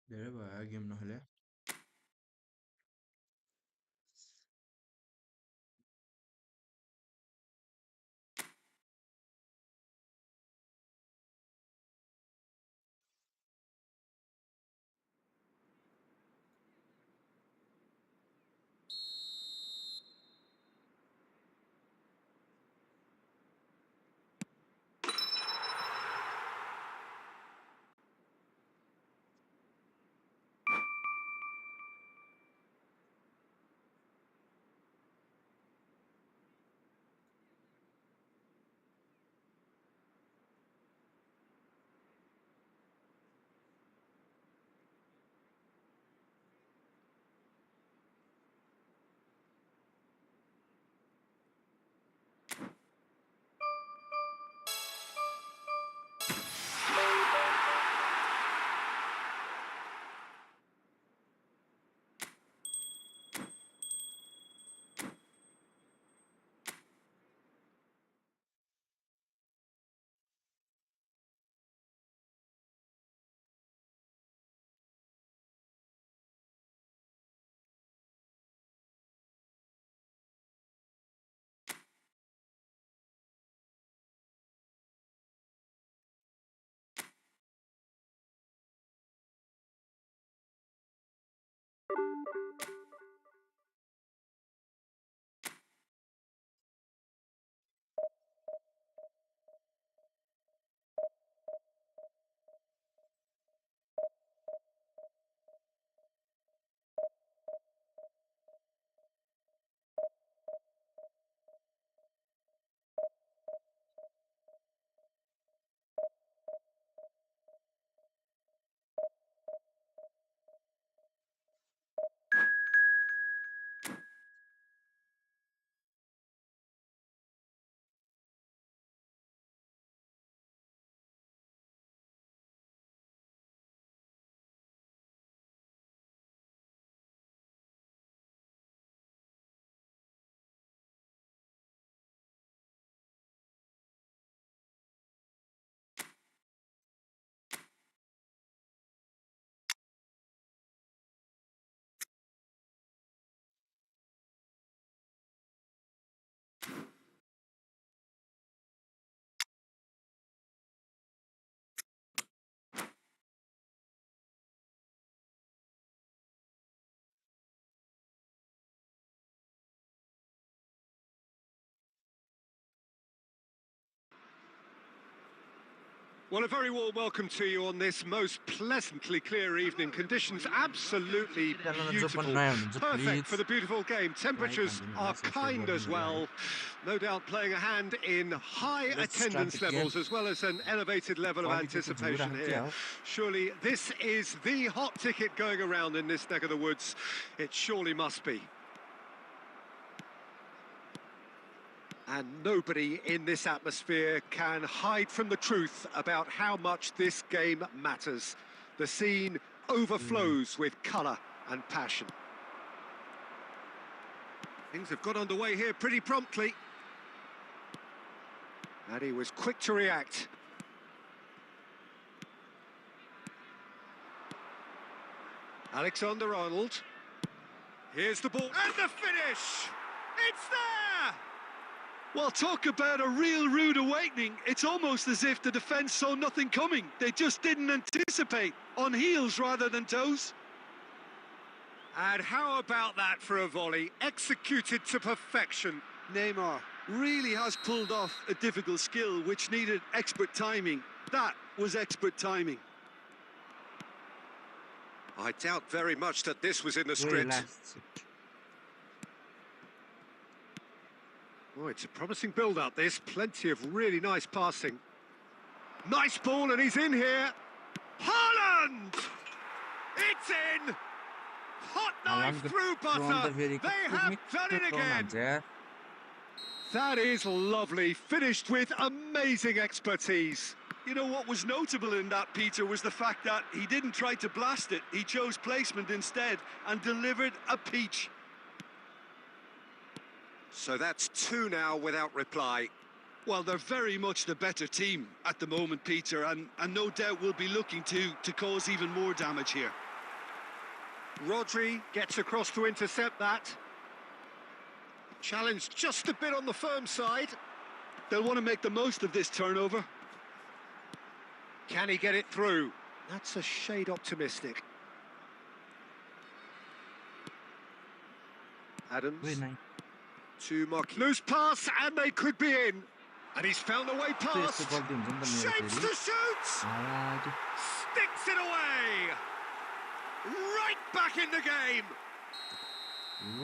Dari ba game নহ'লে? Well, a very warm welcome to you on this most pleasantly clear evening. Conditions absolutely beautiful. Perfect for the beautiful game. Temperatures are kind as well. No doubt playing a hand in high attendance levels as well as an elevated level of anticipation here. Surely this is the hot ticket going around in this neck of the woods. It surely must be. And nobody in this atmosphere can hide from the truth about how much this game matters. The scene overflows with colour and passion. Things have got underway here pretty promptly. And he was quick to react. Alexander-Arnold. Here's the ball, and the finish! It's there! Well, talk about a real rude awakening. It's almost as if the defence saw nothing coming. They just didn't anticipate. On heels rather than toes. And how about that for a volley? Executed to perfection. Neymar really has pulled off a difficult skill which needed expert timing. That was expert timing. I doubt very much that this was in the script. Oh, it's a promising build-up, this. Plenty of really nice passing. Nice ball, and he's in here. Haaland! It's in! Hot knife through butter. They have done it again. That is lovely. Finished with amazing expertise. You know, what was notable in that, Peter, was the fact that he didn't try to blast it. He chose placement instead and delivered a peach. So that's two now without reply. Well, they're very much the better team at the moment, Peter, and no doubt will be looking to cause even more damage here. Rodri gets across to intercept that. Challenge just a bit on the firm side. They'll want to make the most of this turnover. Can he get it through? That's a shade optimistic. Adams to Mark. Loose pass, and they could be in. And he's found a way past. Shapes to shoot! Sticks it away! Right back in the game!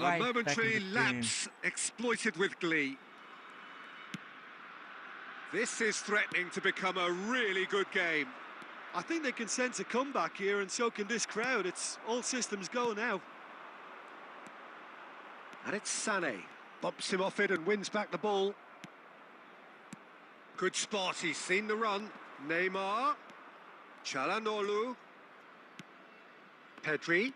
A momentary lapse exploited with glee. This is threatening to become a really good game. I think they can sense a comeback here, and so can this crowd. It's all systems go now. And it's Sané. Bumps him off it and wins back the ball. Good spot, he's seen the run. Neymar. Çalhanoğlu. Pedri.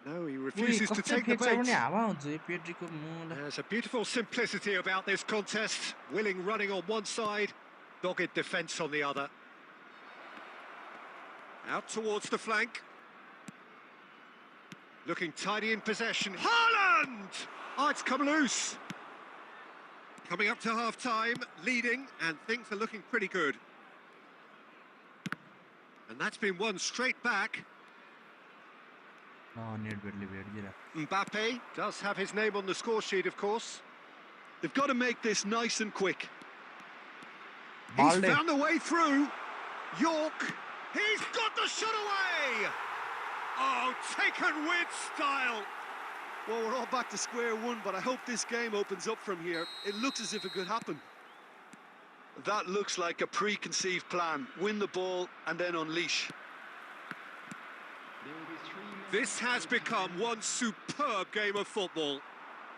No, he refuses to take the bait. There's a beautiful simplicity about this contest. Willing running on one side, dogged defence on the other. Out towards the flank. Looking tidy in possession. Haaland! Oh, it's come loose. Coming up to half-time, leading, and things are looking pretty good. And that's been won straight back. Mbappe does have his name on the score sheet, of course. They've got to make this nice and quick. He's found the way through. York, he's got the shot away! Oh, taken with style. Well, we're all back to square one, but I hope this game opens up from here. It looks as if it could happen. That looks like a preconceived plan. Win the ball and then unleash. This has become one superb game of football.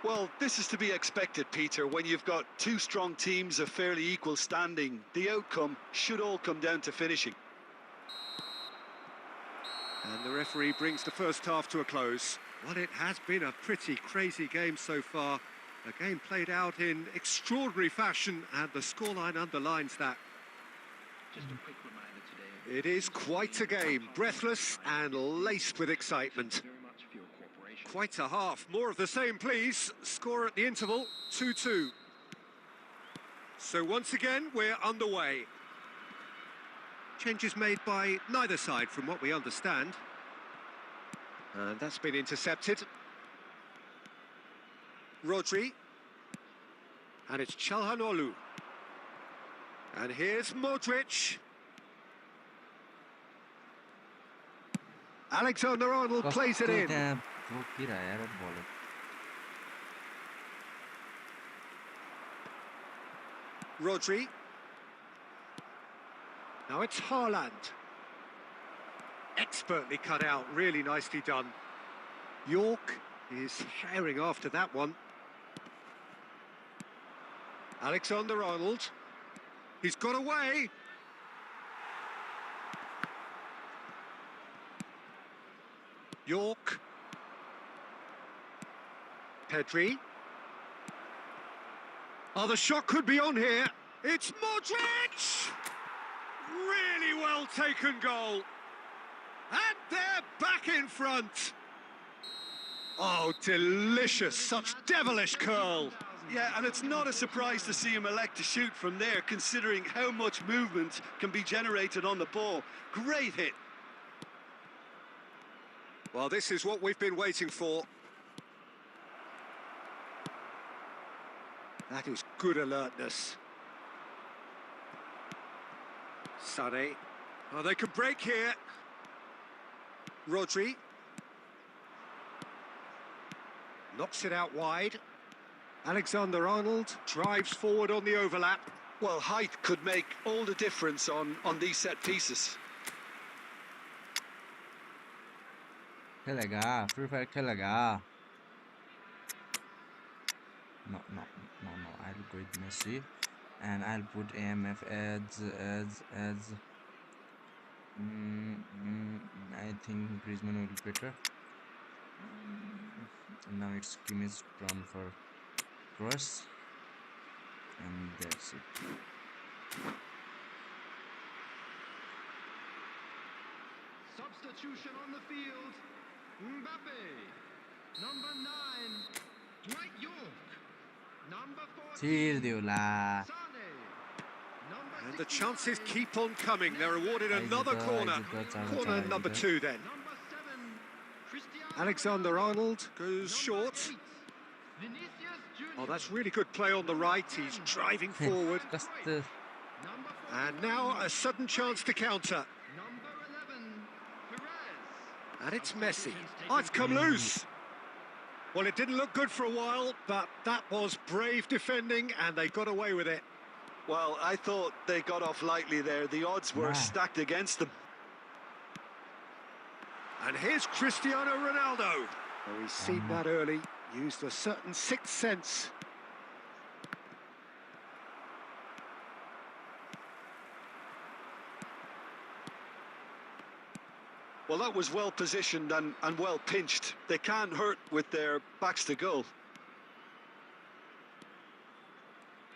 Well, this is to be expected, Peter. When you've got two strong teams of fairly equal standing, the outcome should all come down to finishing. And the referee brings the first half to a close. Well, it has been a pretty crazy game so far. A game played out in extraordinary fashion, and the scoreline underlines that. Just a quick reminder today. It is quite a game, breathless and laced with excitement. Quite a half. More of the same, please. Score at the interval, 2-2. So once again, we're underway. Changes made by neither side, from what we understand. And that's been intercepted. Rodri. And it's Çalhanoğlu. And here's Modric. Alexander-Arnold plays it in. Rodri. Now it's Haaland. Expertly cut out, really nicely done. York is herring after that one. Alexander-Arnold. He's got away. York. Pedri. Oh, the shot could be on here. It's Modric! Really well taken goal. And they're back in front. Oh, delicious. Such devilish curl. Yeah, and it's not a surprise to see him elect to shoot from there, considering how much movement can be generated on the ball. Great hit. Well, this is what we've been waiting for. That is good alertness. Sané. Oh, they can break here. Rodri. Knocks it out wide. Alexander-Arnold drives forward on the overlap. Well, height could make all the difference on these set pieces. Free Fire खेलेगा. No, I'll go with Messi, and I'll put AMF ads. I think Griezmann will be better. And now it's Kimmich turn for cross, and that's it. Substitution on the field. Mbappe. Number 9. Dwight York. Number 14. Sane. And the chances keep on coming. They're awarded another corner. Corner number 2 then. Number 7. Cristiano Alexander-Arnold goes short. Vinicius Junior. Oh, that's really good play on the right. He's driving forward. Kasta And now a sudden chance to counter. Number 11. Perez. And it's Messi. Oh, it's come loose. Well, it didn't look good for a while, but that was brave defending, and they got away with it. Well, I thought they got off lightly there. The odds were stacked against them. And here's Cristiano Ronaldo. Oh, he's seen that early, used a certain sixth sense. Well, that was well positioned and well pinched. They can't hurt with their backs to goal.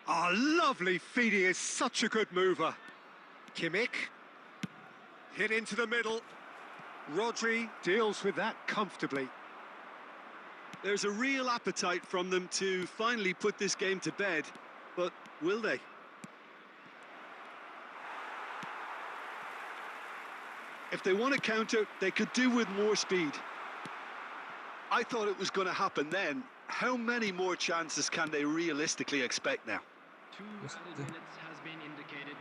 Oh, lovely feed. He is such a good mover. Kimmich. Hit into the middle. Rodri deals with that comfortably. There's a real appetite from them to finally put this game to bed, but will they? If they want to counter, they could do with more speed. I thought it was going to happen then. How many more chances can they realistically expect now? 2 added minutes has been indicated.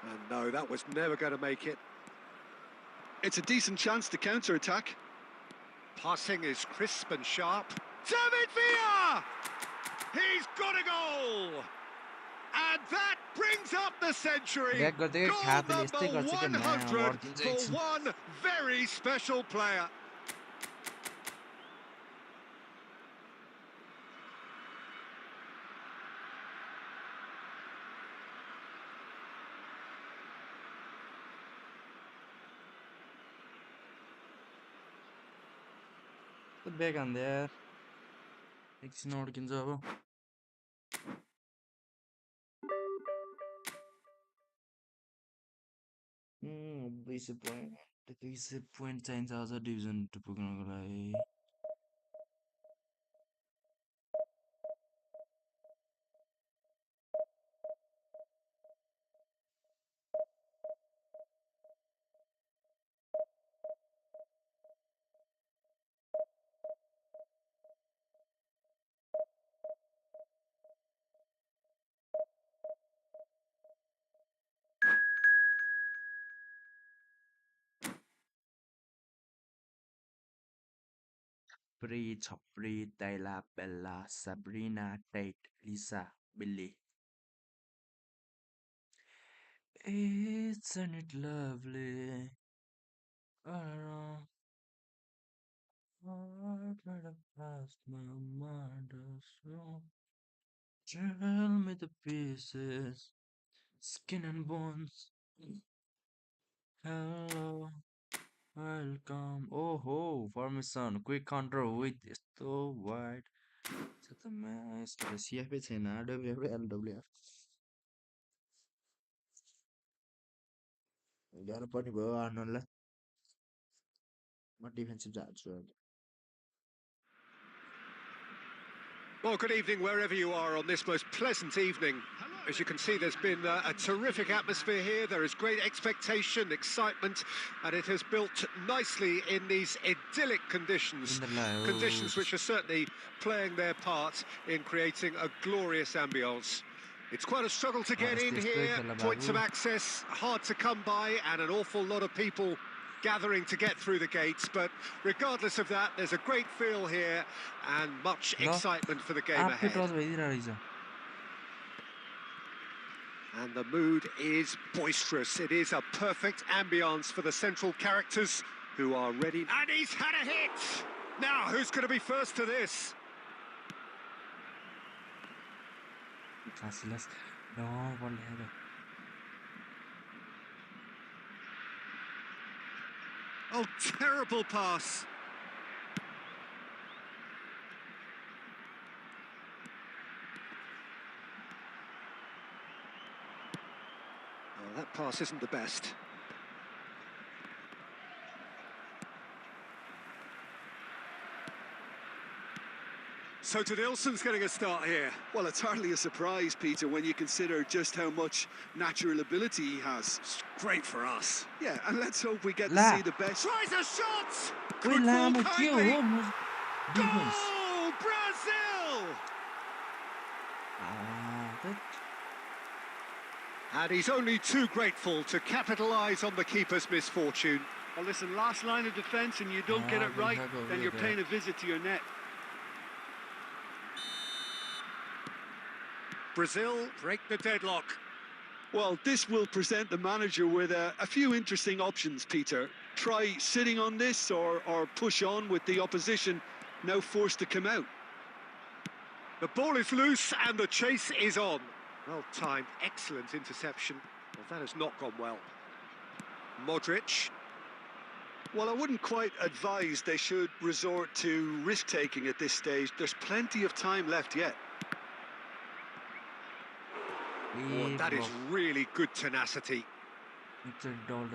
And no, that was never going to make it. It's a decent chance to counter-attack. Passing is crisp and sharp. David Villa! He's got a goal! And that brings up the century. Goal number 100 for one very special player. The big on there. Eksin orkin cevabı. This point चाहिन्छ अझ division पुग्नको लागि. Bree, Chopri, Tyla, Bella, Sabrina, Tate, Lisa, Billy. Isn't it lovely? Heart right up past my mind. Tell me the pieces, skin and bones. Hello, welcome. Oh ho, formation, quick counter with so wide. So the match, the CFP छैन WF LWF. Gaह्रो पर्ने भयो आर्नोल्डलाई. म defensive जान्छु अहिले. Well, good evening wherever you are on this most pleasant evening. As you can see, there's been a terrific atmosphere here. There is great expectation, excitement, and it has built nicely in these idyllic conditions. Conditions which are certainly playing their part in creating a glorious ambience. It's quite a struggle to get in here. Points of access hard to come by, and an awful lot of people gathering to get through the gates, but regardless of that, there's a great feel here and much excitement for the game ahead. And the mood is boisterous. It is a perfect ambience for the central characters who are ready. And he's had a hit! Now, who's going to be first to this? Oh, terrible pass. Oh, that pass isn't the best. So Nilsson's getting a start here. Well, it's hardly a surprise, Peter, when you consider just how much natural ability he has. It's great for us. Yeah, and let's hope we get to La. see the best. Tries a shot! Wait, Good la, ball मैं क्या kindly. हो मुझे defense. Goal! Brazil! That And he's only too grateful to capitalise on the keeper's misfortune. Well, listen, last line of defence and you don't get it right, then you're paying a visit to your net. Brazil break the deadlock. Well, this will present the manager with a few interesting options, Peter. Try sitting on this or push on with the opposition now forced to come out. The ball is loose and the chase is on. Well timed, excellent interception. Well, that has not gone well. Modric. Well, I wouldn't quite advise they should resort to risk-taking at this stage. There's plenty of time left yet. Oh, that is really good tenacity. $1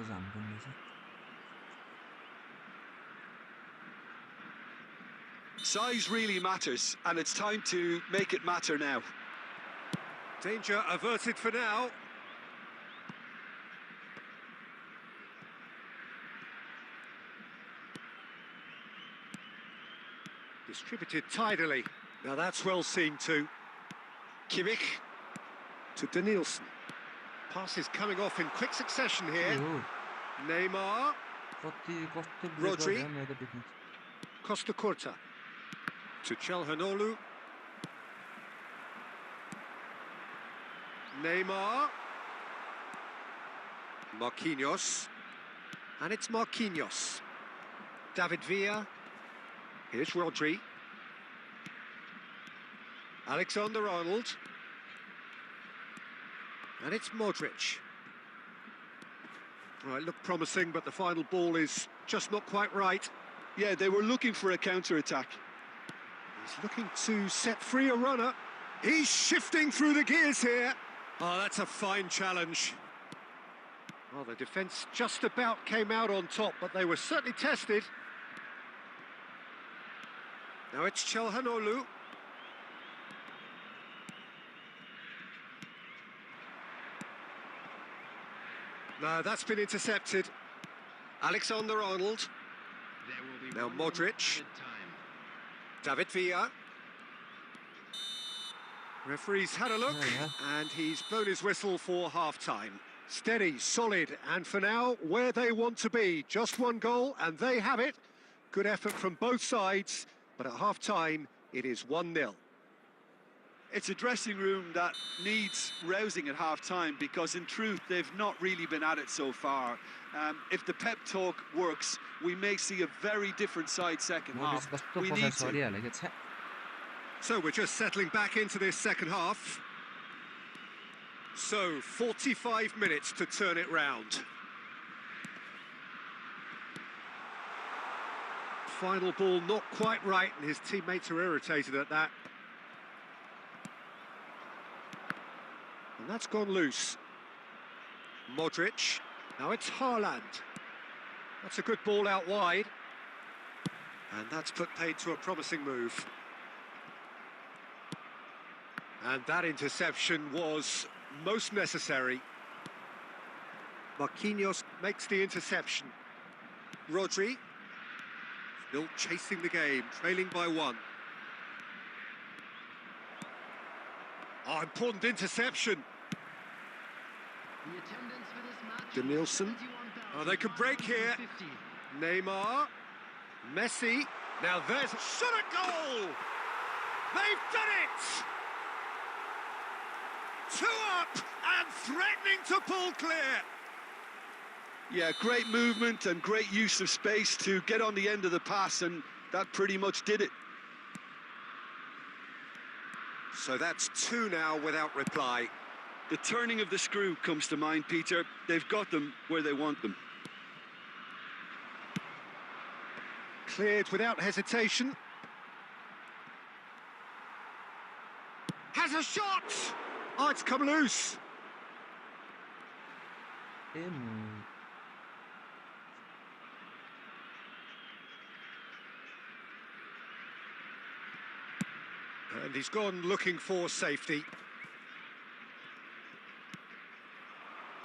Size really matters, and it's time to make it matter now. Danger averted for now. Distributed tidily. Now that's well seen too. Kimmich to Denilson. Passes coming off in quick succession here. Neymar. Rodri. Costa Curta to Chelhanoglu. Neymar. Marquinhos. And it's Marquinhos. David Villa. Here's Rodri. Alexander-Arnold. And it's Modric. Well, it looked promising, but the final ball is just not quite right. Yeah, they were looking for a counter-attack. He's looking to set free a runner. He's shifting through the gears here. Oh, that's a fine challenge. Well, the defence just about came out on top, but they were certainly tested. Now it's Chelhanoglu. No, that's been intercepted. Alexander-Arnold. Now Modric. David Villa. Referee's had a look, and he's blown his whistle for half-time. Steady, solid, and for now, where they want to be. Just one goal, and they have it. Good effort from both sides, but at half-time, it is 1-0. It's a dressing room that needs rousing at half-time because, in truth, they've not really been at it so far. If the pep talk works, we may see a very different side second half. We need to. So we're just settling back into this second half. So 45 minutes to turn it round. Final ball not quite right, and his teammates are irritated at that. And that's gone loose. Modric. Now it's Haaland. That's a good ball out wide. And that's put paid to a promising move. And that interception was most necessary. Marquinhos makes the interception. Rodri. Still chasing the game, trailing by 1. Oh, important interception. Denilson. Oh, they could break here. Neymar. Messi. Now there's a shot at goal! They've done it! 2 up and threatening to pull clear. Yeah, great movement and great use of space to get on the end of the pass, and that pretty much did it. So that's 2 now without reply. The turning of the screw comes to mind, Peter. They've got them where they want them. Cleared without hesitation. Has a shot! Oh, it's come loose. And he's gone looking for safety.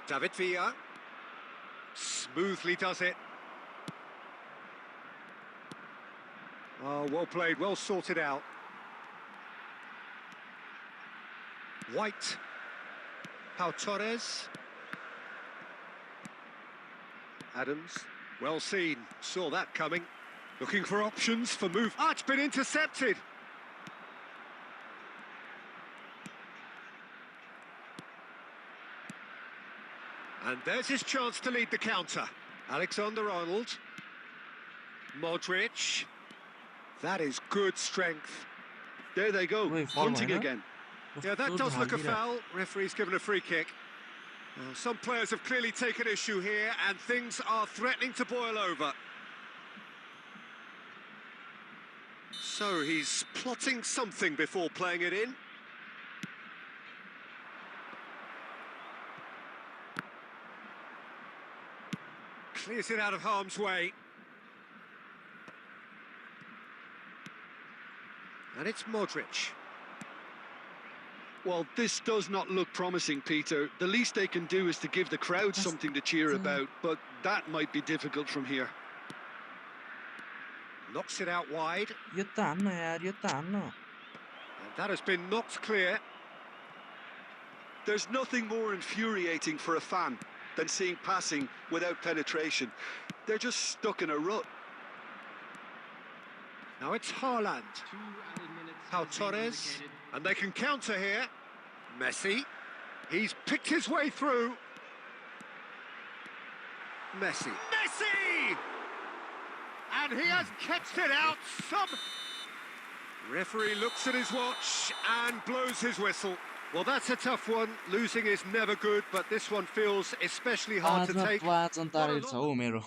David Villa smoothly does it. Oh, well played, well sorted out. White. Pau Torres. Adams. Well seen. Saw that coming. Looking for options for move. Ah, it's been intercepted. And there's his chance to lead the counter. Alexander-Arnold. Modric. That is good strength. There they go, hunting again. Yeah, that does look a foul. Referee's given a free kick. Some players have clearly taken issue here, and things are threatening to boil over. So he's plotting something before playing it in. Clears it out of harm's way. And it's Modric. Well, this does not look promising, Peter. The least they can do is to give the crowd something to cheer about, but that might be difficult from here. Knocks it out wide. यो त हान्न यार, यो त हान्न. And that has been knocked clear. There's nothing more infuriating for a fan than seeing passing without penetration. They're just stuck in a rut. Now it's Haaland. Pau Torres. And they can counter here. Messi. He's picked his way through. Messi. Messi! And he has kept it out. Referee looks at his watch and blows his whistle. Well, that's a tough one. Losing is never good, but this one feels especially hard to take. वाचन तारेको छ हो मेरो.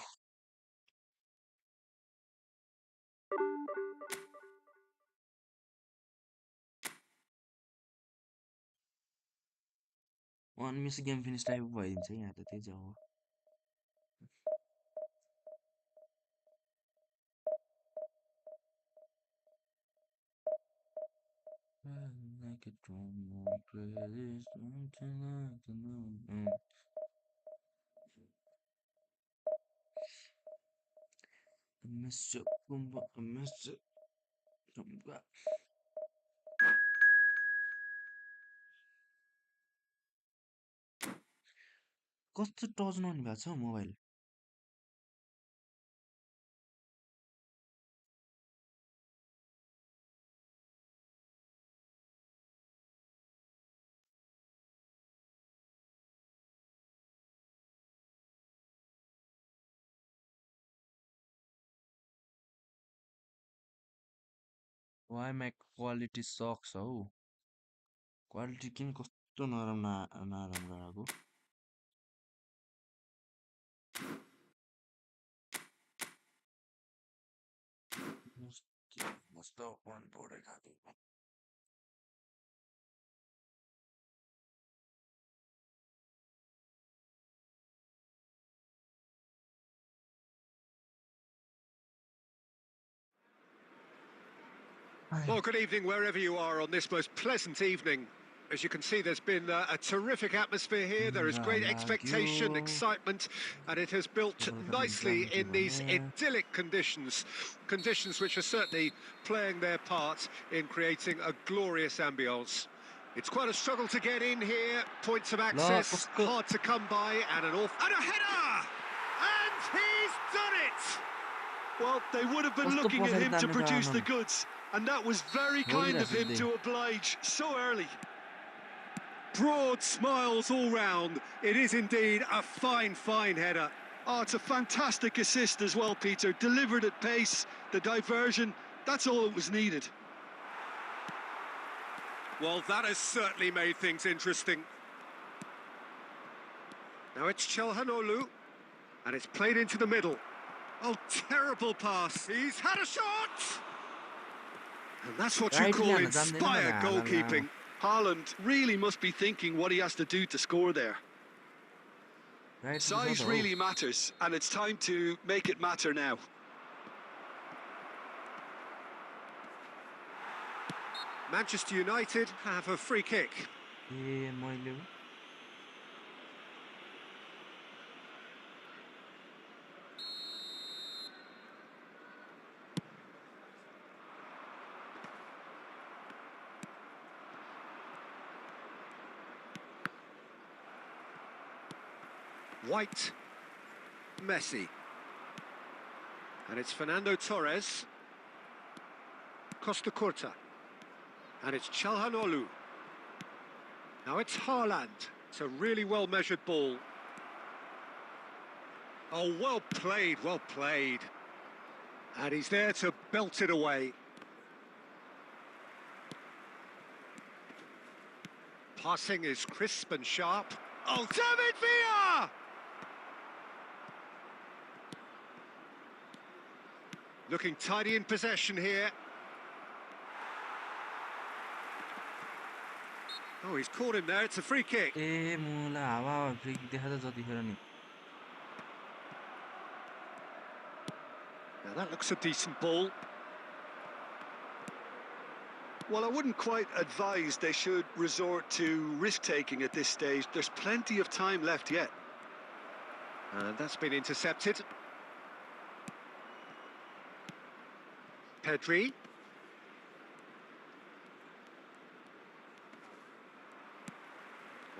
One miss game finish type भइदिन्छ यहाँ त त्यही चाहिँ हो. Like a drum on crazy, something like the moon. I miss you, I miss you. कस्तो टच नहुने भएको छ mobile. Why my quality sucks हो. Quality किन कस्तो नराम्रो गराएको. Must have one board I got. Well, good evening wherever you are on this most pleasant evening. As you can see, there's been a terrific atmosphere here. There is great expectation, excitement, and it has built nicely in these idyllic conditions. Conditions which are certainly playing their part in creating a glorious ambience. It's quite a struggle to get in here. Points of access, hard to come by, and and a header! And he's done it! Well, they would have been looking at him to produce the goods, and that was very kind of him to oblige so early. Broad smiles all round. It is indeed a fine, fine header. Oh, it's a fantastic assist as well, Peter. Delivered at pace, the diversion, that's all that was needed. Well, that has certainly made things interesting. Now it's Çalhanoğlu, and it's played into the middle. Oh, terrible pass. He's had a shot! And that's what you call inspired goalkeeping. Haaland really must be thinking what he has to do to score there. Size really matters, and it's time to make it matter now. Manchester United have a free kick. White, Messi, and it's Fernando Torres, Costa Curta, and it's Çalhanoğlu. Now it's Haaland. It's a really well-measured ball. Oh, well played, well played. And he's there to belt it away. Passing is crisp and sharp. Oh, David Villa! Looking tidy in possession here. Oh, he's caught him there. It's a free kick. Now that looks a decent ball. Well, I wouldn't quite advise they should resort to risk-taking at this stage. There's plenty of time left yet. And that's been intercepted. Pedri.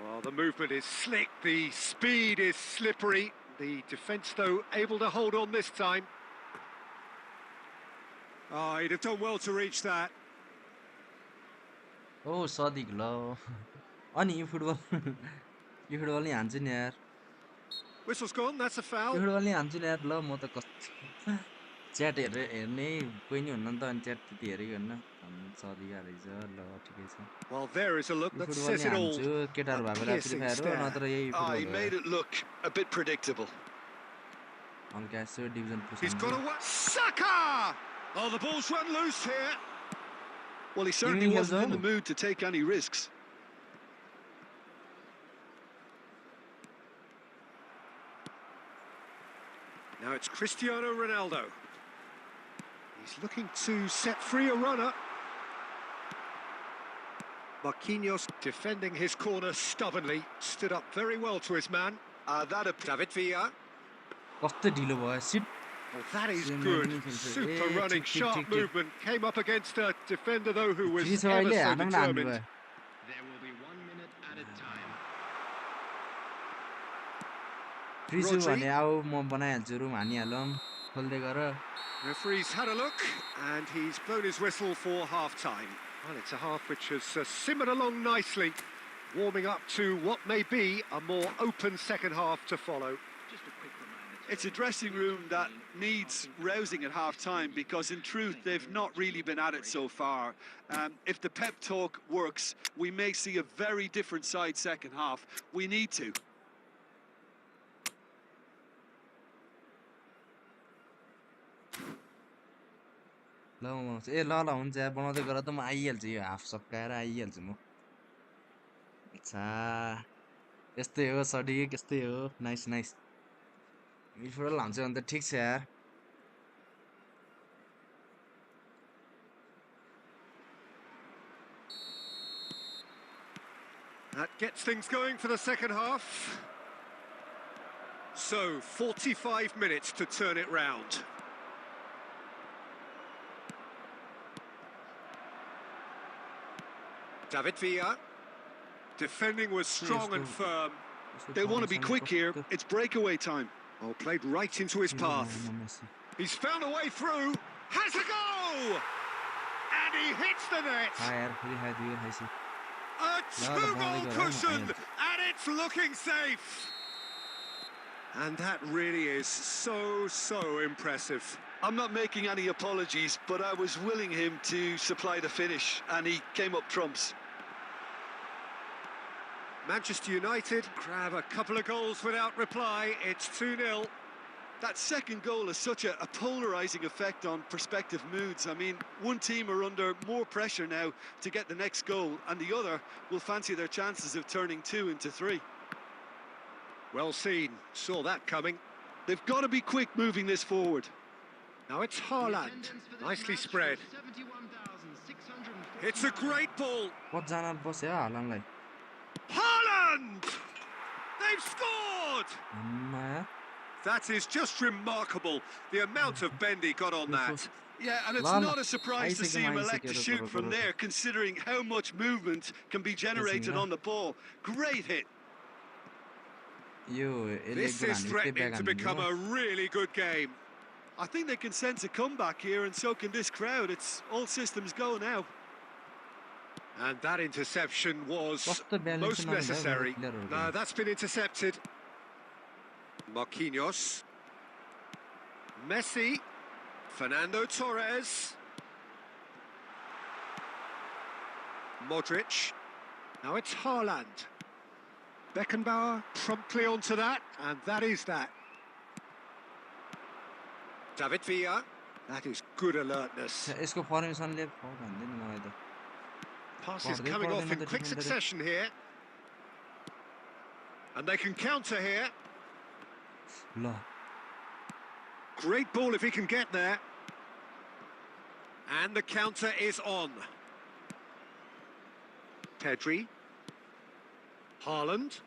Well, the movement is slick, the speed is slippery. The defence, though, able to hold on this time. Oh, he'd have done well to reach that. Oh, Sadiq lo. Ani football. You football ni hanchu ni yaar. Whistle's gone, that's a foul. You football ni hanchu ni yaar lo म त कस्तो chat हेर्ने कोही नि हुन्न नि त अनि chat त्यति हेरेको हैन Sadiq हालेछ ल ठिकै छ. Well, there is a look that says it all. केटाहरु भए बेला फ्री फायर हो नत्र यही Oh, he made it look a bit predictable. हल्का सो division He's got a Saka! Oh, the ball's run loose here. Well, he certainly wasn't in the mood to take any risks. Now it's Cristiano Ronaldo. He's looking to set free a runner. Marquinhos defending his corner stubbornly. Stood up very well to his man. David Villa. कस्तो ढिलो भयो seat. Oh, that is good. Super running, sharp movement. Came up against a defender, though, who was ever so determined. There will be 1 minute at a time. Fridge भने आऊ म बनाइहाल्छु room हानिहालौँ खोल्दै गर. Referee's had a look and he's blown his whistle for half-time. Well, it's a half which has simmered along nicely, warming up to what may be a more open second half to follow. Just a quick reminder. It's a dressing room that needs rousing at half-time because, in truth, they've not really been at it so far. If the pep talk works, we may see a very different side second half. We need to. ल ए ल ल हुन्छ यार बनाउँदै गर त म आइहाल्छु यो half सकाएर आइहाल्छु म. अच्छा यस्तै हो सडिक यस्तै हो. Nice nice. मिडफिल्डर हान्छ भने त ठिक छ यार. That gets things going for the second half. So, 45 minutes to turn it round. David Villa. Defending was strong and firm. They want to be quick here. It's breakaway time. Oh, played right into his path. He's found a way through. Has a go! And he hits the net. A two-goal cushion, and it's looking safe. And that really is so impressive. I'm not making any apologies, but I was willing him to supply the finish, and he came up trumps. Manchester United grab a couple of goals without reply. It's 2-0. That second goal has such a polarising effect on prospective moods. I mean, one team are under more pressure now to get the next goal, and the other will fancy their chances of turning 2 into 3. Well seen. Saw that coming. They've got to be quick moving this forward. Now it's Haaland. Nicely spread. 71,640 It's a great ball. कतिजना बस्यो हालानलाई Haaland! They've scored! आम्मा That is just remarkable. The amount of bend he got on that. Yeah, and it's Lala, not a surprise to see him elect to shoot from there, considering how much movement can be generated on the ball. Great hit. This is threatening to become a really good game. I think they can sense a comeback here, and so can this crowd. It's all systems go now. And that interception was most necessary. No, that's been intercepted. Marquinhos. Messi. Fernando Torres. Modric. Now it's Haaland. Beckenbauer promptly onto that, and that is that. David Villa. That is good alertness. Passes coming off in quick succession here. And they can counter here. Great ball if he can get there. And the counter is on. Pedri. Haaland.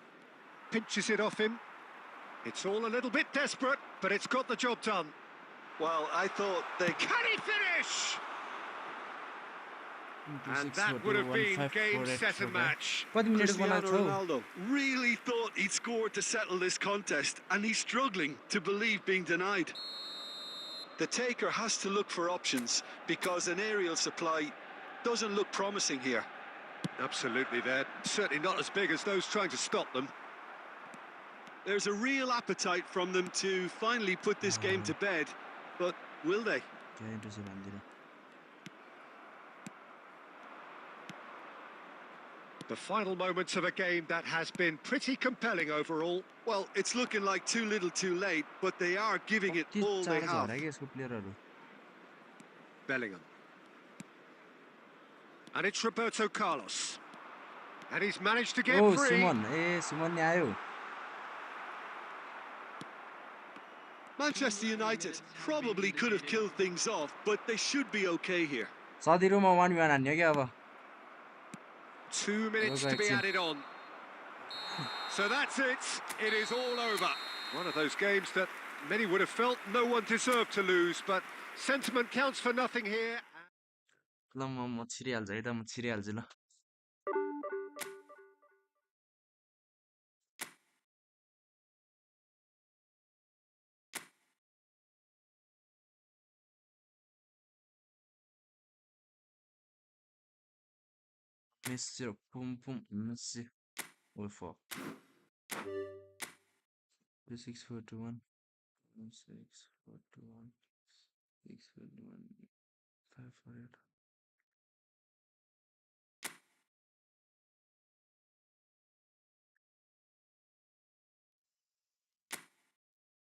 Pinches it off him. It's all a little bit desperate, but it's got the job done. Well, I thought they... Can he finish? And that would have been game, set and match. Cristiano Ronaldo really thought he'd scored to settle this contest, and he's struggling to believe being denied. The taker has to look for options, because an aerial supply doesn't look promising here. Absolutely, they're certainly not as big as those trying to stop them. There's a real appetite from them to finally put this game to bed, but will they? The final moments of a game that has been pretty compelling overall. Well, it's looking like too little too late, but they are giving it all they have. Bellingham. And it's Roberto Carlos. And he's managed to get free. Simon. Manchester United probably could have killed things off, but they should be okay here. 2 minutes to be added on. So that's it. It is all over. One of those games that many would have felt no one deserved to lose, but sentiment counts for nothing here. Mr. Pum Pum Messi. Oh fuck. 6 4 2 1 6 4 2 1 6 4 2 1 5 4 8.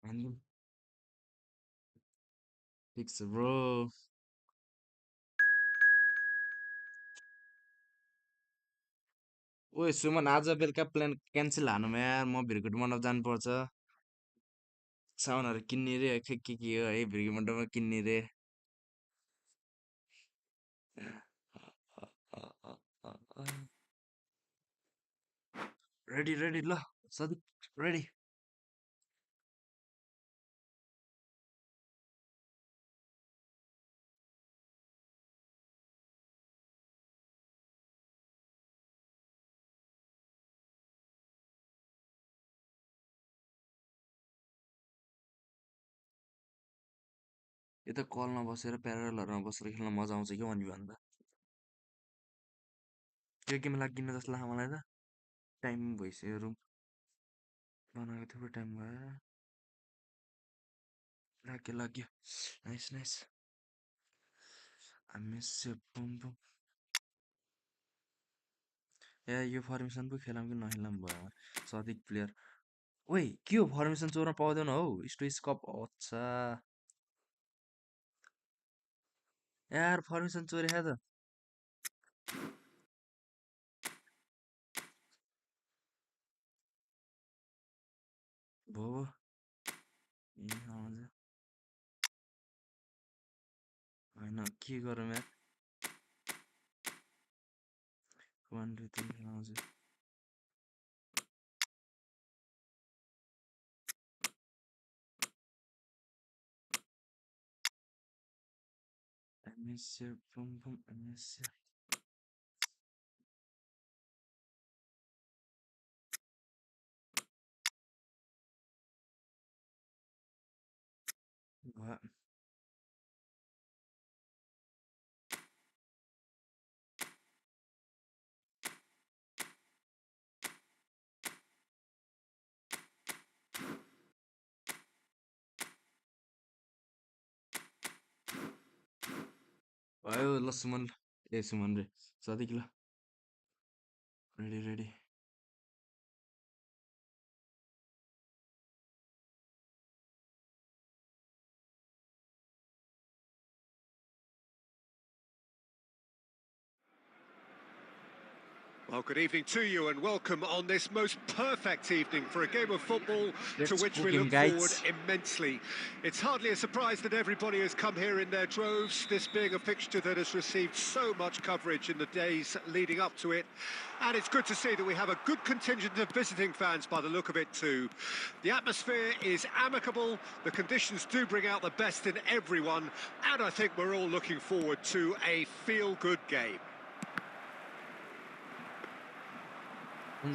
And 6 bro. ओए सुमन आज बेलुका plan cancel हानुमा यार म भिरकुट मण्डप जानुपर्छ सामानहरू किन्ने रे के हो है भिरकुट मण्डपमा किन्ने रे रेडी रेडी ल सदिक रेडी यता कलमा बसेर प्यारलहरुमा बसेर खेल्न मजा आउँछ के भन्नु भन्दा यो गेम लाग्दिन जस्तो लाग्छ मलाई त टाइम भइसक्यो रुम बनाएको थियो टाइम भयो लाग्यो nice nice I miss you boom boom A yo formation पो खेलाम कि नखेलाम भयो सदिक प्लेयर ओइ के हो फर्मेसन चोर्न पाउँदैन हौ स्टोइस कप अच्छा यार फर्मेसन चोरे खा त भो हैन के गरौँ यार 1 2 3 हजुर I miss your boom boom I miss you What? भयो ल सुमन ए सुमन रे सदिक ल ready Well, good evening to you and welcome on this most perfect evening for a game of football to which we look forward immensely. It's hardly a surprise that everybody has come here in their droves, this being a fixture that has received so much coverage in the days leading up to it. And it's good to see that we have a good contingent of visiting fans by the look of it too. The atmosphere is amicable, the conditions do bring out the best in everyone, and I think we're all looking forward to a feel-good game.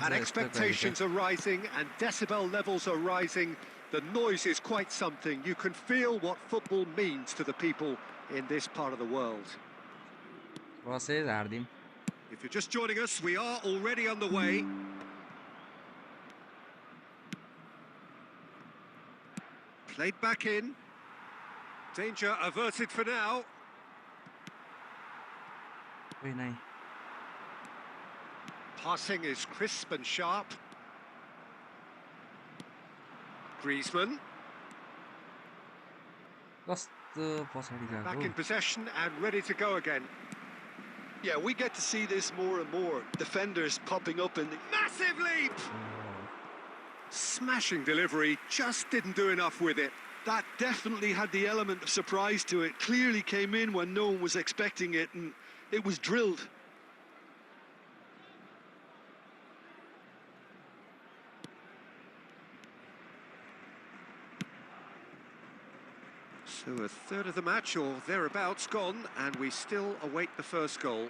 And expectations are rising and decibel levels are rising. The noise is quite something. You can feel what football means to the people in this part of the world. If you're just joining us, we are already on the way. Played back in. Danger averted for now. Very nice. Passing is crisp and sharp. Griezmann. Back in possession and ready to go again. Yeah, we get to see this more and more. Defenders popping up in the... Massive leap! Smashing delivery, just didn't do enough with it. That definitely had the element of surprise to it. Clearly came in when no one was expecting it, and it was drilled. So a third of the match or thereabouts gone, and we still await the first goal.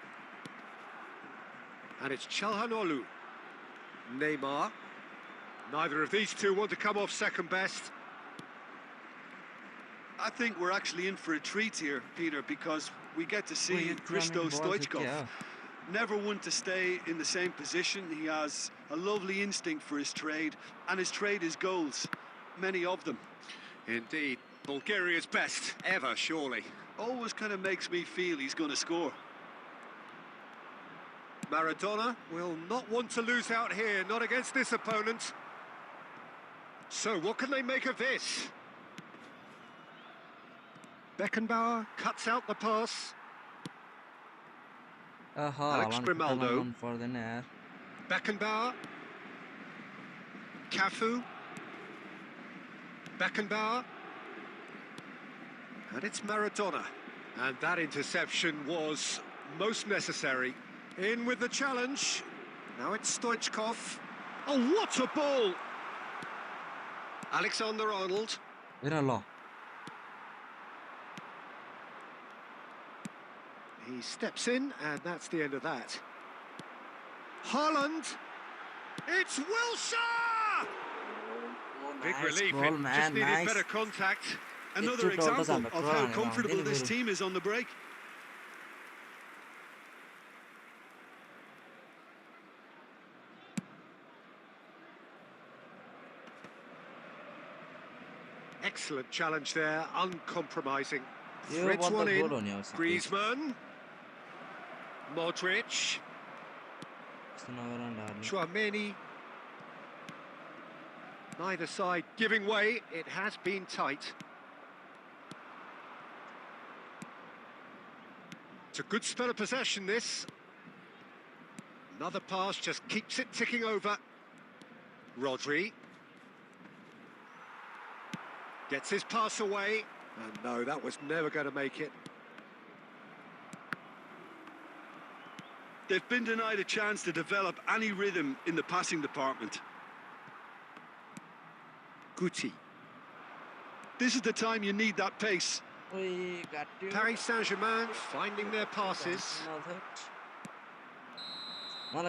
And it's Çalhanoğlu. Neymar. Neither of these two want to come off second best. I think we're actually in for a treat here, Peter, because we get to see Hristo Stoichkov. Never one to stay in the same position. He has a lovely instinct for his trade, and his trade is goals, many of them. Indeed. Bulgaria's best ever, surely. Always kind of makes me feel he's going to score. Maradona will not want to lose out here, not against this opponent. So what can they make of this? Beckenbauer cuts out the pass. Alex Grimaldo. Beckenbauer. Cafu. Beckenbauer. And it's Maradona. And that interception was most necessary. In with the challenge. Now it's Stoichkov. Oh, what a ball! Alexander-Arnold. He steps in, and that's the end of that. Haaland. It's Wilshere! Big relief. It just needed better contact. Another example of how comfortable this team is on the break. Excellent challenge there, uncompromising. Threads one in. Griezmann. Modric. Tchouaméni. Neither side giving way. It has been tight. It's a good spell of possession, this. Another pass just keeps it ticking over. Rodri. Gets his pass away. And no, that was never going to make it. They've been denied a chance to develop any rhythm in the passing department. Guti. This is the time you need that pace. We got you. Paris Saint-Germain finding their passes. And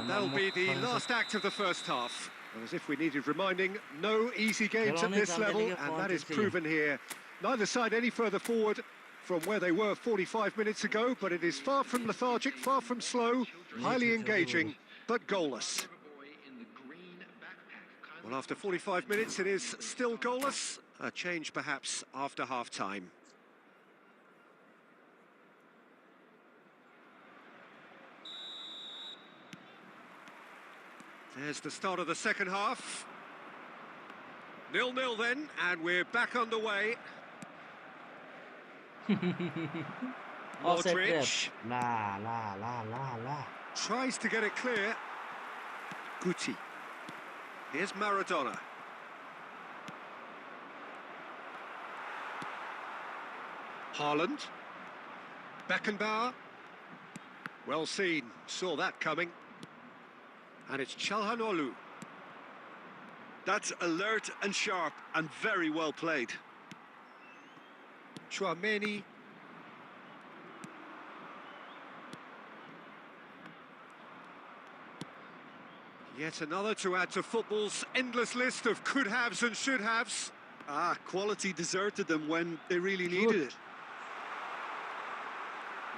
that'll be the last act of the first half. And as if we needed reminding, no easy games at this level, and that is proven here. Neither side any further forward from where they were 45 minutes ago, but it is far from lethargic, far from slow, highly engaging, but goalless. Well, after 45 minutes, it is still goalless. A change, perhaps, after half-time. There's the start of the second half. 0-0 then, and we're back underway. Modric tries to get it clear. Guti. Here's Maradona. Haaland. Beckenbauer. Well seen, saw that coming. And it's Çalhanoğlu. That's alert and sharp and very well played. Tchouaméni. Yet another to add to football's endless list of could-haves and should-haves. Quality deserted them when they really needed it.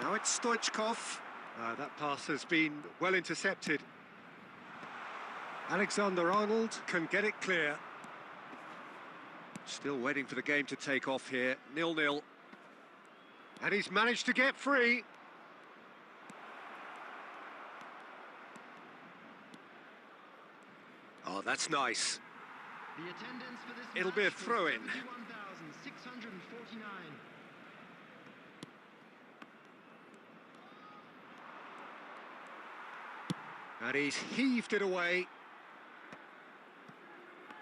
Now it's Stoichkov. That pass has been well intercepted. Alexander-Arnold can get it clear. Still waiting for the game to take off here. 0-0. And he's managed to get free. Oh, that's nice. The attendance for this It'll be a match was throw-in. 71,649. And he's heaved it away.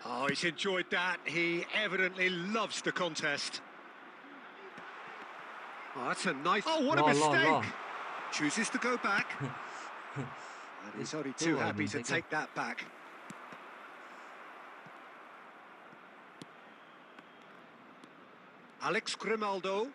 Oh, he's enjoyed that. He evidently loves the contest. Oh, that's a nice... Oh, what a mistake! Chooses to go back. And he's only too happy to take that back. Alex Grimaldo.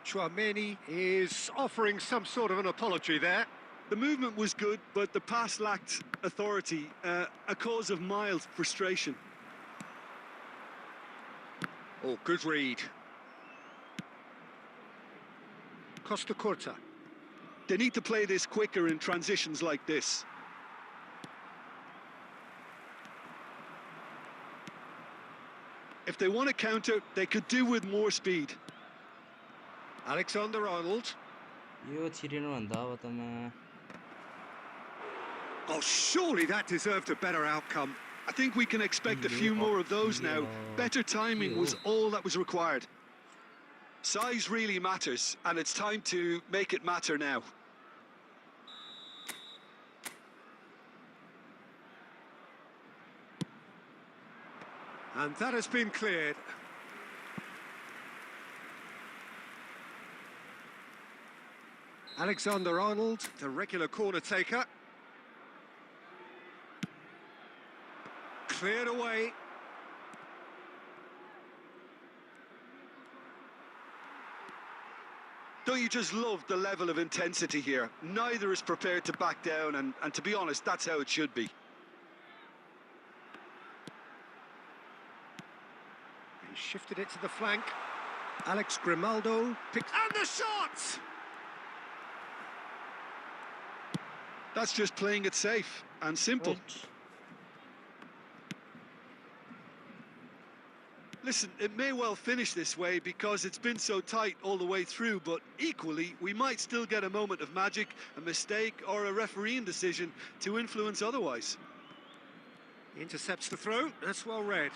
Tchouaméni is offering some sort of an apology there. The movement was good, but the pass lacked authority, a cause of mild frustration. Oh, good read. Costa Curta. They need to play this quicker in transitions like this. If they want to counter, they could do with more speed. Alexander-Arnold. Oh, surely that deserved a better outcome. I think we can expect a few more of those now. Better timing was all that was required. Size really matters, and it's time to make it matter now. And that has been cleared. Alexander-Arnold, the regular corner taker. Cleared away. Don't you just love the level of intensity here? Neither is prepared to back down, and to be honest, that's how it should be. He shifted it to the flank. Alex Grimaldo picks... And the shot! That's just playing it safe and simple. Listen, it may well finish this way because it's been so tight all the way through, but equally, we might still get a moment of magic, a mistake, or a refereeing decision to influence otherwise. He intercepts the throw. That's well read.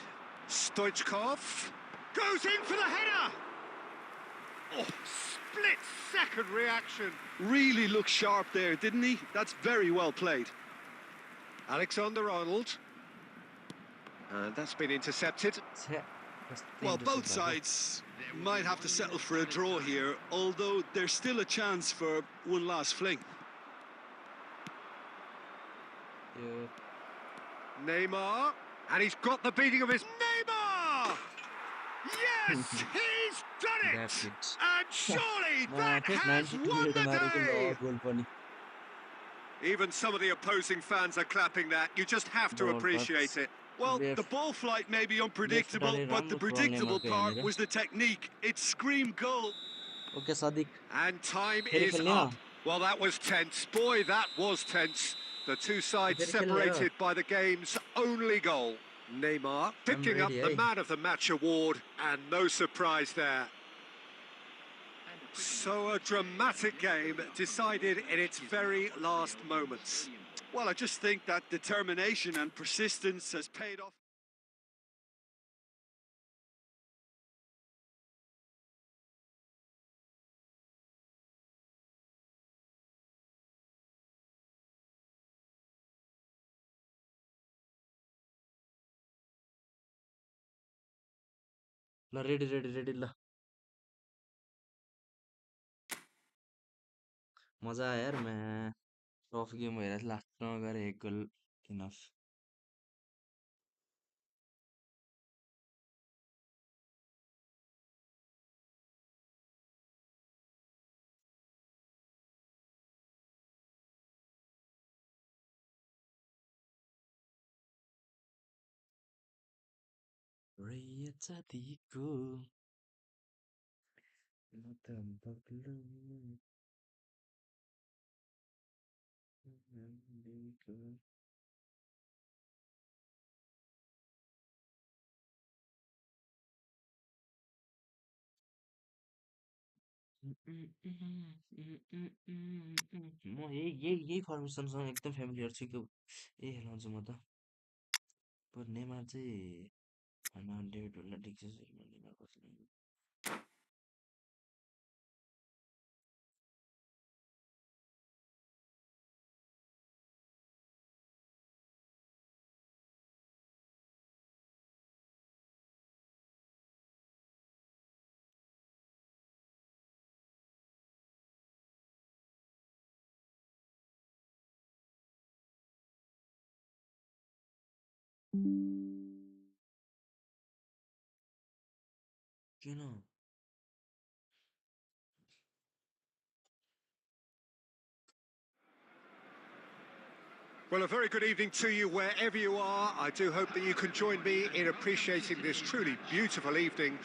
Stoichkov goes in for the header! Oh, split-second reaction. Really looked sharp there, didn't he? That's very well played. Alexander-Arnold. And that's been intercepted. Well, both sides might have to settle for a draw here, although there's still a chance for one last fling. Yeah. Neymar, and he's got the beating of his Neymar! Yes, he's done it! That's it. And surely that Just has 92 won hit the day! goal funny. Even some of the opposing fans are clapping that. You just have to Ball appreciate touch. it. Well, Left. the ball flight may be unpredictable, Left but the राम्रो predictable Neymar part यहाँनिर. was the technique. It screamed goal. Okay, Sadiq. And time फेरि is खेल्ने up. हो? Well, that was tense. Boy, that was tense. The two sides फेरि खेल्ने हो? separated by the game's only goal. Neymar picking up ready, the eh? Man of the Match award, and no surprise there. So a dramatic game decided in its very last moments. Well, I just think that determination and persistence has paid off. ल ready ल मजा आयो यार मैं tough game भइरहेको थियो लास्टमा गएर एक गोल इनफ जतिको म त बग्लो म यही फर्मेसनसँग एकदम फ्यामिलियर छु कि यही खेलाउँछु म त पर नेमार चाहिँ डेभिड होला डिक्सेस नेमार कसले किन Well, a very good evening to you wherever you are. I do hope that you can join me in appreciating this truly beautiful evening,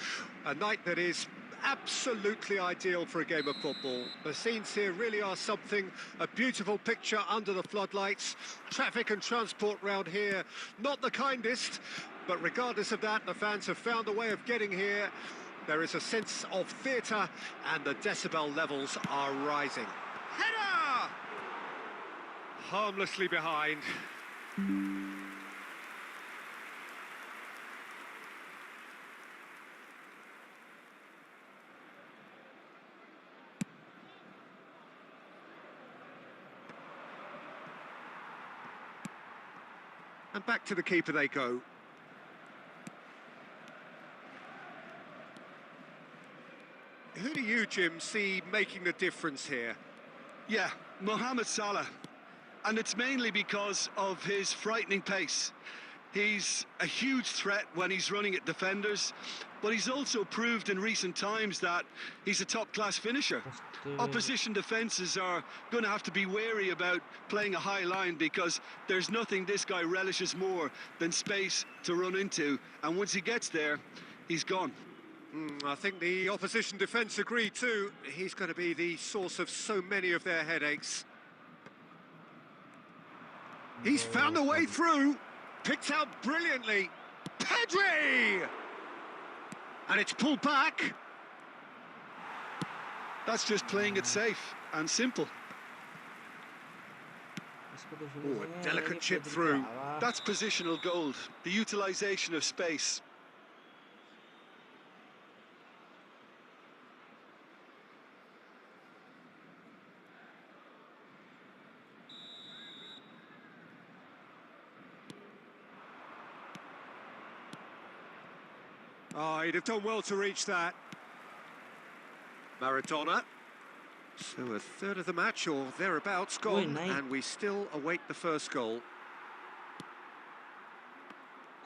a night that is absolutely ideal for a game of football. The scenes here really are something, a beautiful picture under the floodlights. Traffic and transport round here, not the kindest, but regardless of that, the fans have found a way of getting here. There is a sense of theatre and the decibel levels are rising. Header! Harmlessly behind. And back to the keeper they go. Who do you, Jim, see making the difference here? Yeah, Mohamed Salah. And it's mainly because of his frightening pace. He's a huge threat when he's running at defenders, but he's also proved in recent times that he's a top-class finisher. Opposition defences are going to have to be wary about playing a high line because there's nothing this guy relishes more than space to run into, and once he gets there, he's gone. I think the opposition defence agree too. He's going to be the source of so many of their headaches. He's found a way through, picked out brilliantly. Pedri! And it's pulled back. That's just playing it safe and simple. Oh, a delicate chip through. That's positional gold, the utilisation of space. Oh, he'd have done well to reach that. Maradona. So a third of the match or thereabouts gone, and we still await the first goal.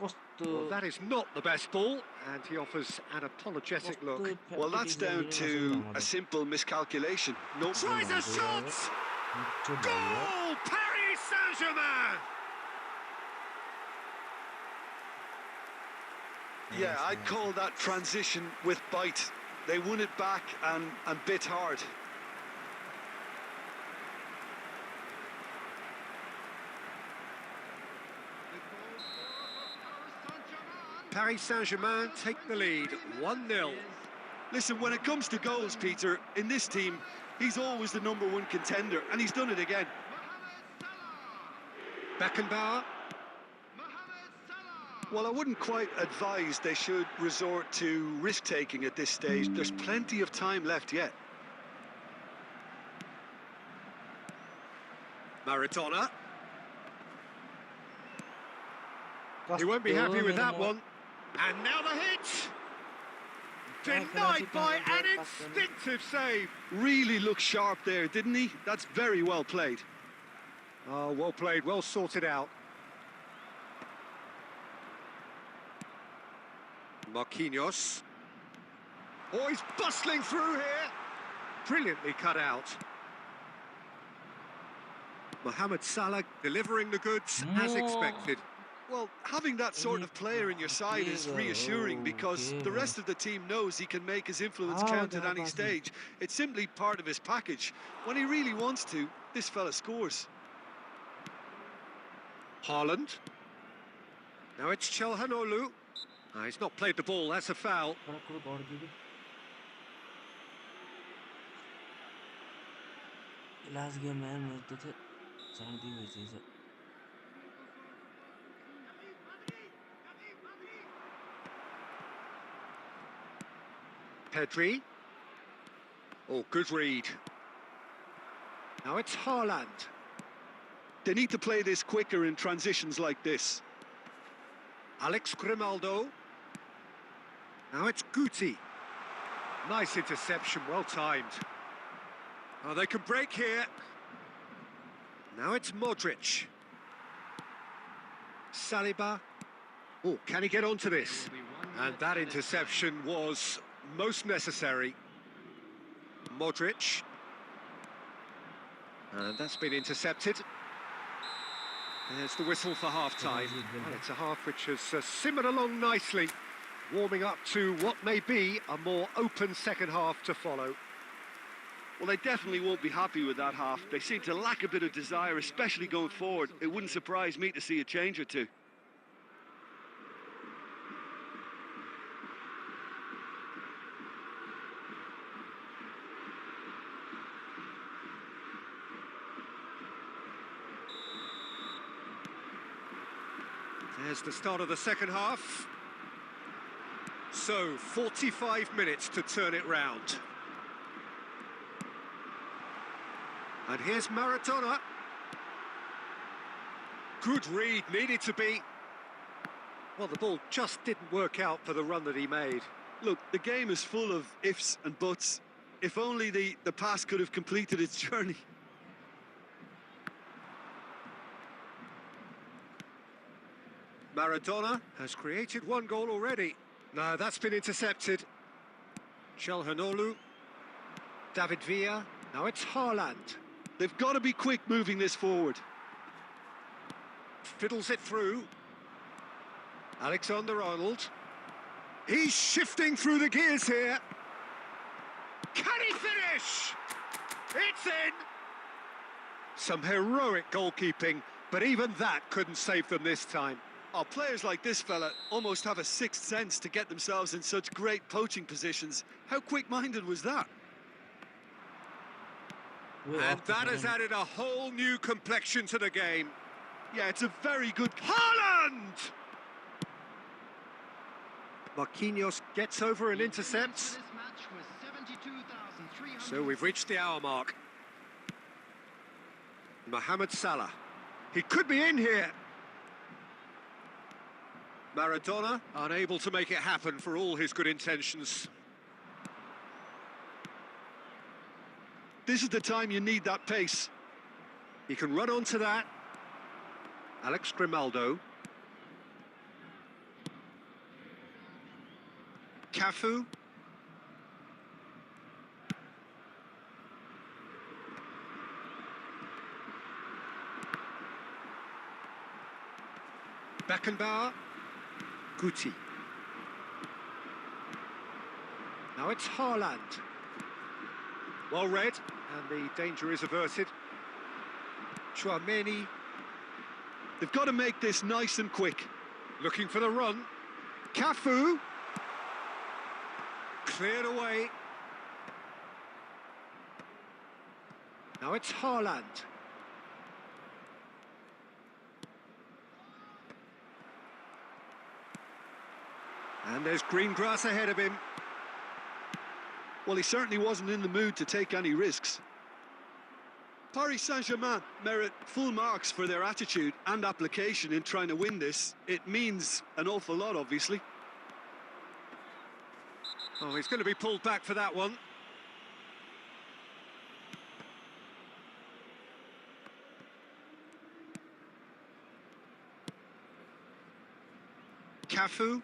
Well, that is not the best ball, and he offers an apologetic look. Well, that's down to a simple miscalculation. No. Tries a shot! Goal! Paris Saint-Germain! Yeah, I'd call that transition with bite. They won it back and bit hard. Paris Saint-Germain take the lead, 1-0. Listen, when it comes to goals, Peter, in this team, he's always the #1 contender, and he's done it again. Beckenbauer. Well, I wouldn't quite advise they should resort to risk-taking at this stage. There's plenty of time left yet. Maradona. He won't be happy with that one. And now the hit! Denied by an instinctive save. Really looked sharp there, didn't he? That's very well played. Oh, well played, well sorted out. Marquinhos. Oh, he's bustling through here. Brilliantly cut out. Mohamed Salah delivering the goods as expected. Well, having that sort of player in your side is reassuring because the rest of the team knows he can make his influence count at any stage. It's simply part of his package. When he really wants to, this fella scores. Haaland. Now it's Çalhanoğlu. He's not played the ball, that's a foul. Last game man was Pedri. Oh, good read. Now it's Haaland. They need to play this quicker in transitions like this. Alex Grimaldo. Now it's Guti. Nice interception, well timed. Oh, they can break here. Now it's Modric. Saliba. Oh, can he get onto this? And that interception was most necessary. Modric. And that's been intercepted. There's the whistle for half-time. Well, it's a half which has simmered along nicely, warming up to what may be a more open second half to follow. Well, they definitely won't be happy with that half. They seem to lack a bit of desire, especially going forward. It wouldn't surprise me to see a change or two. There's the start of the second half. So, 45 minutes to turn it round. And here's Maradona. Good read, needed to be. Well, the ball just didn't work out for the run that he made. Look, the game is full of ifs and buts. If only the pass could have completed its journey. Maradona has created one goal already. No, that's been intercepted. Çalhanoğlu. David Villa. Now it's Haaland. They've got to be quick moving this forward. Fiddles it through. Alexander-Arnold. He's shifting through the gears here. Can he finish? It's in! Some heroic goalkeeping, but even that couldn't save them this time. Oh, players like this fella almost have a sixth sense to get themselves in such great poaching positions. How quick-minded was that? And that has added a whole new complexion to the game. Yeah, it's a very good... Haaland! Marquinhos gets over and intercepts. So we've reached the hour mark. Mohamed Salah. He could be in here. Maradona unable to make it happen for all his good intentions. This is the time you need that pace. He can run onto that. Alex Grimaldo. Cafu. Beckenbauer. Guti. Now it's Haaland. Well read, and the danger is averted. Chouameni. They've got to make this nice and quick. Looking for the run. Cafu. Cleared away. Now it's Haaland. And there's green grass ahead of him. Well, he certainly wasn't in the mood to take any risks. Paris Saint-Germain merit full marks for their attitude and application in trying to win this. It means an awful lot, obviously. Oh, he's going to be pulled back for that one. Cafu.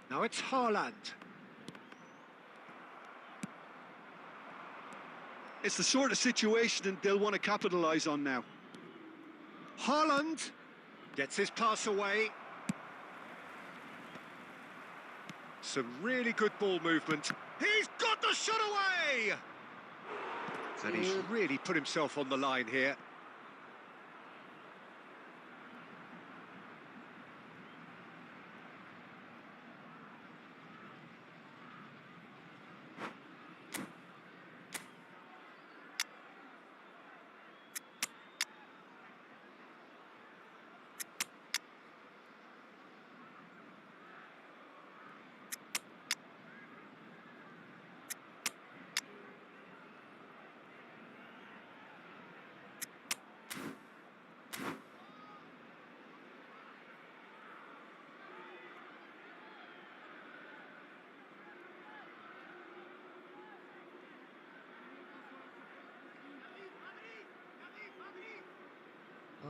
Now it's Haaland. It's the sort of situation they'll want to capitalise on now. Haaland gets his pass away. Some really good ball movement. He's got the shot away! And he's really put himself on the line here.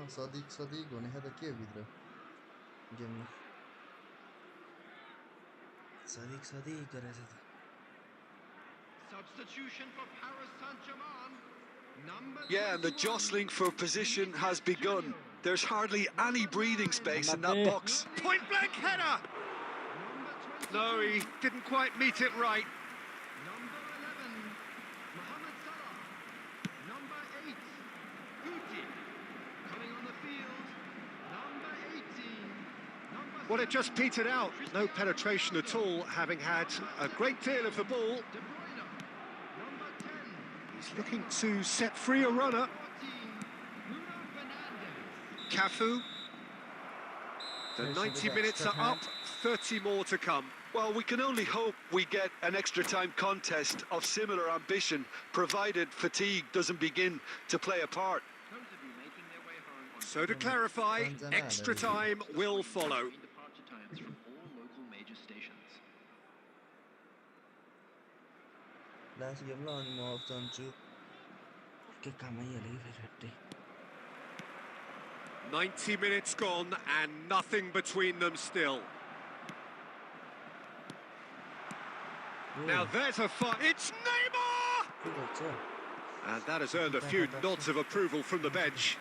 सदिक हुने त के भित्र गेममा सदिक गरेछ त Substitution for Paris Saint-Germain. Yeah, and the jostling for position has begun. There's hardly any breathing space in that box. Point blank header! No, he didn't quite meet it right. Number 11, Mohamed Salah. Number 8, Guti. Coming on the field, number 18. Well, it just petered out. No penetration at all, having had a great deal of the ball. De Bruyne. Number 10, He's looking to set free a runner. 14, Bruno Fernandes. Cafu. The 90 minutes are up, 30 more to come. Well, we can only hope we get an extra time contest of similar ambition, provided fatigue doesn't begin to play a part. Those of you making their way home on So to clarify, extra time will follow. departure times from all local major stations. Last गेममा अनि म of जान्छु के काम आइहाल्यो कि फेरि 90 minutes gone and nothing between them still. Now there's a fight. It's Neymar! के गर्छ And that has earned a few nods of approval from the bench.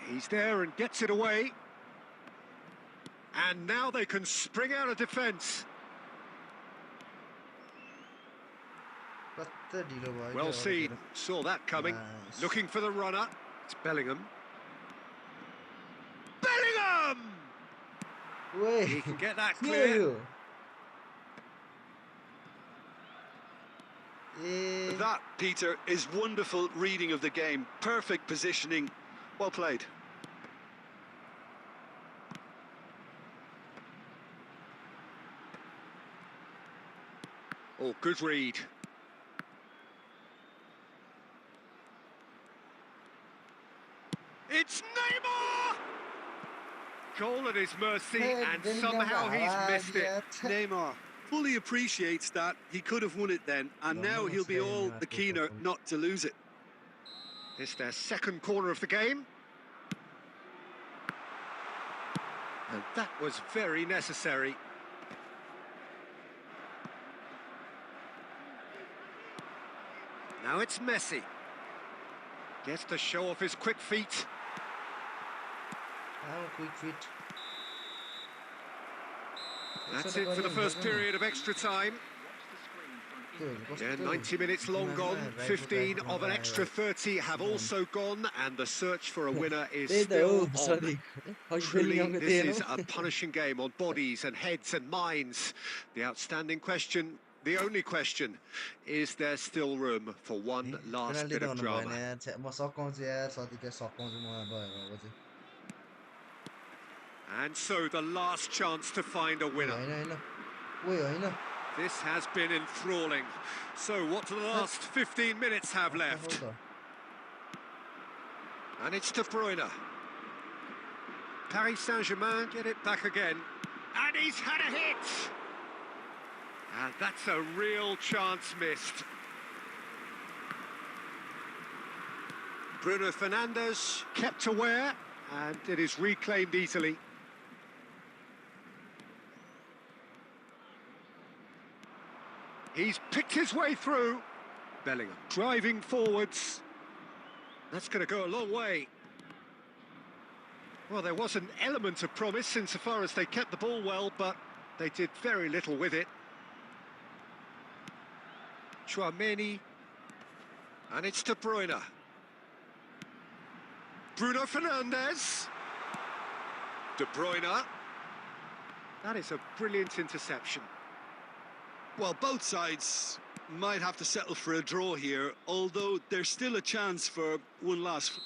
He's there and gets it away. And now they can spring out of defence. कति ढिलो भयो Well seen, saw that coming. Nice. Looking for the runner. It's Bellingham. Bellingham! Wait, He can get that के clear. हो ए That, Peter, is wonderful reading of the game. Perfect positioning. Well played. Oh, good read. Neymar! Goal at his mercy, and somehow he's missed it. Neymar fully appreciates that he could have won it then, and now he'll be all the keener not to lose it. It's their second corner of the game. And that was very necessary. Now it's Messi. Gets to show off his quick feet. Quick feet. That's it for the first period of extra time. Yeah, 90 minutes long gone, 15 of an extra 30 have also gone, and the search for a winner is still on. Truly, this is a punishing game on bodies and heads and minds. The outstanding question, the only question, is there still room for one last bit of drama? And so the last chance to find a winner. This has been enthralling. So what do the last 15 minutes have left? And it's De Bruyne. Paris Saint-Germain get it back again. And he's had a hit! And that's a real chance missed. Bruno Fernandes kept aware, and it is reclaimed easily. He's picked his way through. Bellingham driving forwards. That's going to go a long way. Well, there was an element of promise insofar as they kept the ball well, but they did very little with it. Chouameni. And it's De Bruyne. Bruno Fernandes. De Bruyne. That is a brilliant interception. Well, both sides might have to settle for a draw here, although there's still a chance for one last.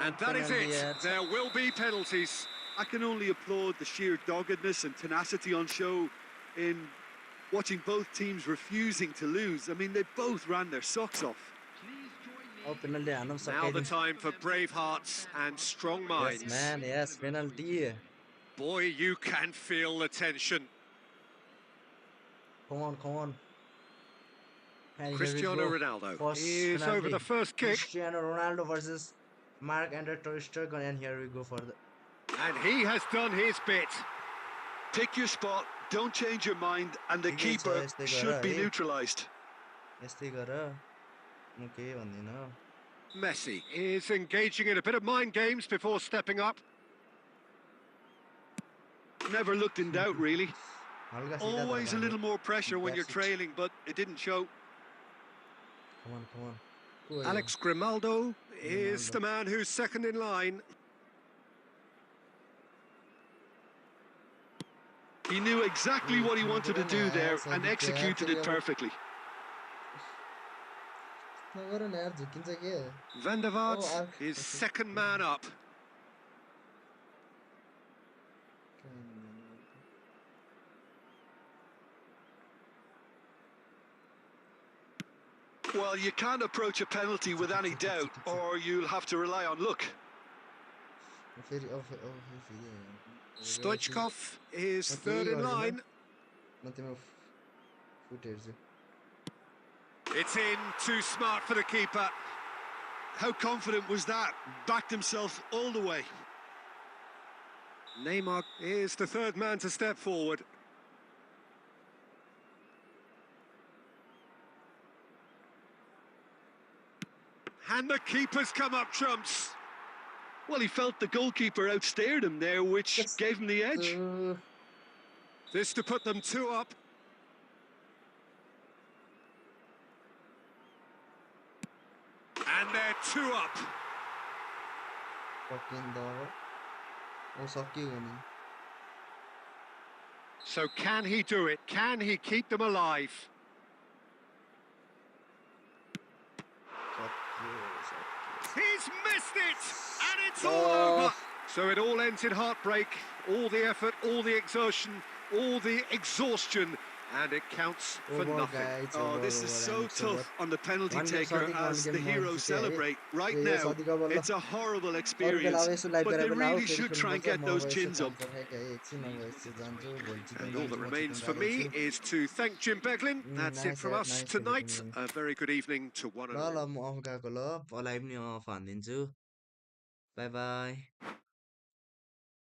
And that is it. There will be penalties. I can only applaud the sheer doggedness and tenacity on show in watching both teams refusing to lose. I mean, they both ran their socks off. Now the time for brave hearts and strong minds. Yes, man, yes, penalty. Boy, you can feel the tension. Come on. And Cristiano Ronaldo is over the first kick. Cristiano Ronaldo versus Marc-Andre ter Stegen, and here we go for the... And he has done his bit. Pick your spot, don't change your mind, and the keeper should be neutralised. Messi is engaging in a bit of mind games before stepping up. Never looked in doubt, really. Always a little more pressure when you're trailing, but it didn't show. Come on. Alex Grimaldo is the man who's second in line. He knew exactly what he wanted to do there and executed it perfectly. Van der Vaart is second man up. Well, you can't approach a penalty with any doubt, or you'll have to rely on luck. Stoichkov is third in line. It's in, too smart for the keeper. How confident was that? Backed himself all the way. Neymar is the third man to step forward. And the keeper's come up trumps. Well, he felt the goalkeeper outstared him there, which gave him the edge. This to put them 2 up. And they're 2 up. So can he do it? Can he keep them alive? He's missed it! And it's all over! So it all ends in heartbreak. All the effort, all the exertion, all the exhaustion, And it counts for Over nothing. guys, Oh, this is so tough on the penalty taker as the heroes celebrate. Right now, it's a horrible experience, but they really should try and get those chins up. And all that remains for me is to thank Jim Beglin. That's it from us tonight. A very good evening to one and all. ल म of गएको ल live नि of हानिदिन्छु by by